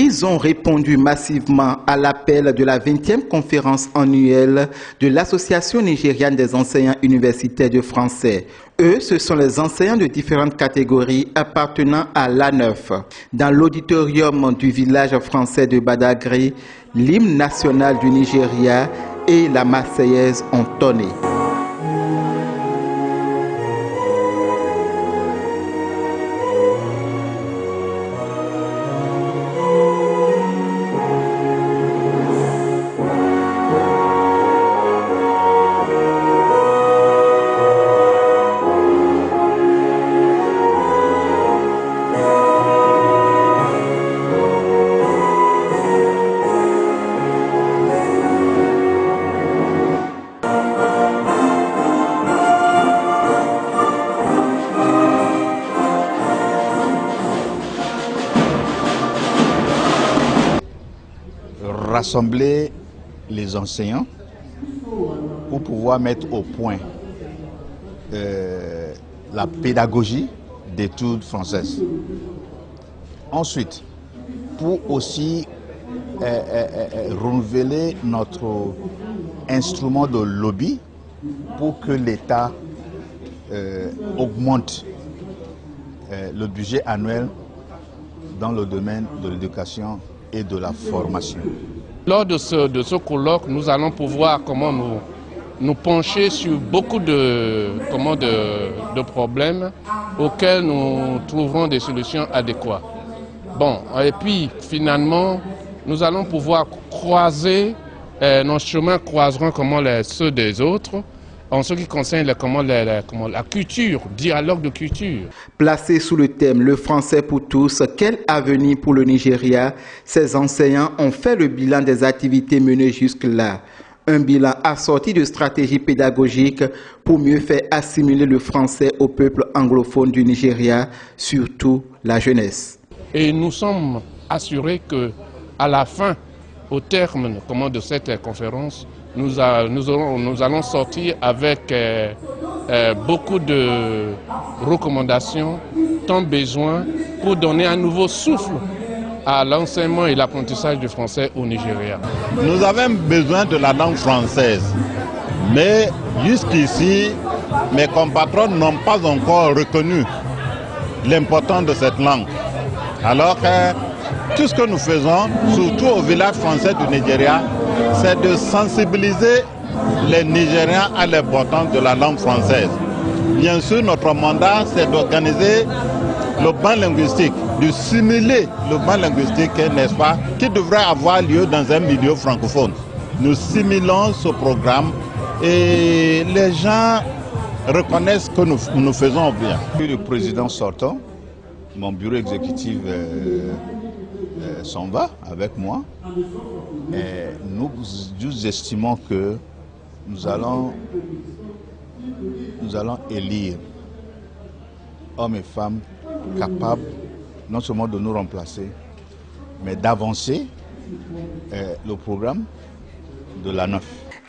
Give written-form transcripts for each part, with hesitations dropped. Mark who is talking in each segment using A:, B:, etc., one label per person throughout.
A: Ils ont répondu massivement à l'appel de la 20e conférence annuelle de l'Association nigériane des enseignants universitaires de français. Eux, ce sont les enseignants de différentes catégories appartenant à l'A9. Dans l'auditorium du village français de Badagry, l'hymne national du Nigeria et la Marseillaise ont tonné.
B: Rassembler les enseignants pour pouvoir mettre au point la pédagogie d'études françaises. Ensuite, pour aussi renouveler notre instrument de lobby pour que l'État augmente le budget annuel dans le domaine de l'éducation et de la formation.
C: Lors de ce colloque, nous allons pouvoir nous pencher sur beaucoup de problèmes auxquels nous trouverons des solutions adéquates. Bon, et puis finalement, nous allons pouvoir croiser, nos chemins croiseront ceux des autres, en ce qui concerne la culture, dialogue de culture.
A: Placé sous le thème « Le français pour tous, quel avenir pour le Nigeria ?» ces enseignants ont fait le bilan des activités menées jusque-là. Un bilan assorti de stratégies pédagogiques pour mieux faire assimiler le français au peuple anglophone du Nigeria, surtout la jeunesse.
C: Et nous sommes assurés qu'à la fin, au terme de cette conférence, nous allons sortir avec beaucoup de recommandations, tant besoin pour donner un nouveau souffle à l'enseignement et l'apprentissage du français au Nigeria.
D: Nous avons besoin de la langue française, mais jusqu'ici, mes compatriotes n'ont pas encore reconnu l'importance de cette langue. Alors que tout ce que nous faisons, surtout au village français du Nigeria, c'est de sensibiliser les Nigériens à l'importance de la langue française. Bien sûr, notre mandat, c'est d'organiser le banc linguistique, de simuler le banc linguistique, n'est-ce pas, qui devrait avoir lieu dans un milieu francophone. Nous simulons ce programme et les gens reconnaissent que nous faisons bien.
B: Le président sortant, mon bureau exécutif s'en va avec moi. Et nous estimons que nous allons élire hommes et femmes capables non seulement de nous remplacer, mais d'avancer le programme de l'A9.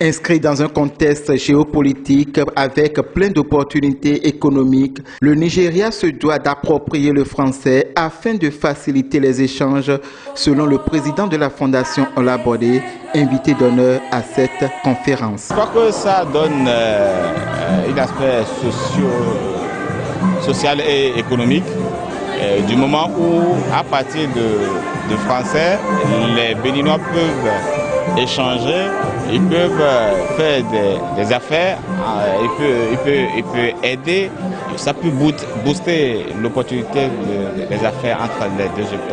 A: Inscrit dans un contexte géopolitique avec plein d'opportunités économiques, le Nigeria se doit d'approprier le français afin de faciliter les échanges, selon le président de la Fondation Olabode, invité d'honneur à cette conférence.
E: Je crois que ça donne un aspect social et économique, du moment où, à partir de français, les Béninois peuvent échanger, ils peuvent faire des affaires, ils peuvent aider, ça peut booster l'opportunité des affaires entre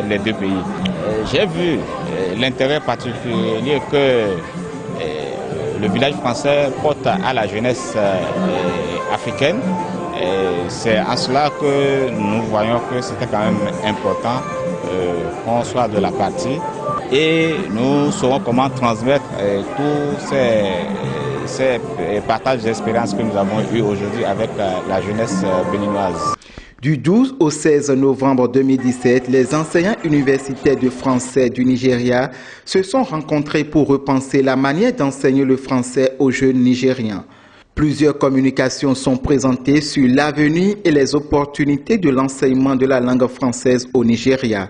E: les deux pays. J'ai vu l'intérêt particulier que le village français porte à la jeunesse africaine. C'est en cela que nous voyons que c'était quand même important qu'on soit de la partie. Et nous saurons comment transmettre tous ces partages d'expériences que nous avons eus aujourd'hui avec la jeunesse béninoise.
A: Du 12 au 16 novembre 2017, les enseignants universitaires de français du Nigeria se sont rencontrés pour repenser la manière d'enseigner le français aux jeunes Nigériens. Plusieurs communications sont présentées sur l'avenir et les opportunités de l'enseignement de la langue française au Nigeria.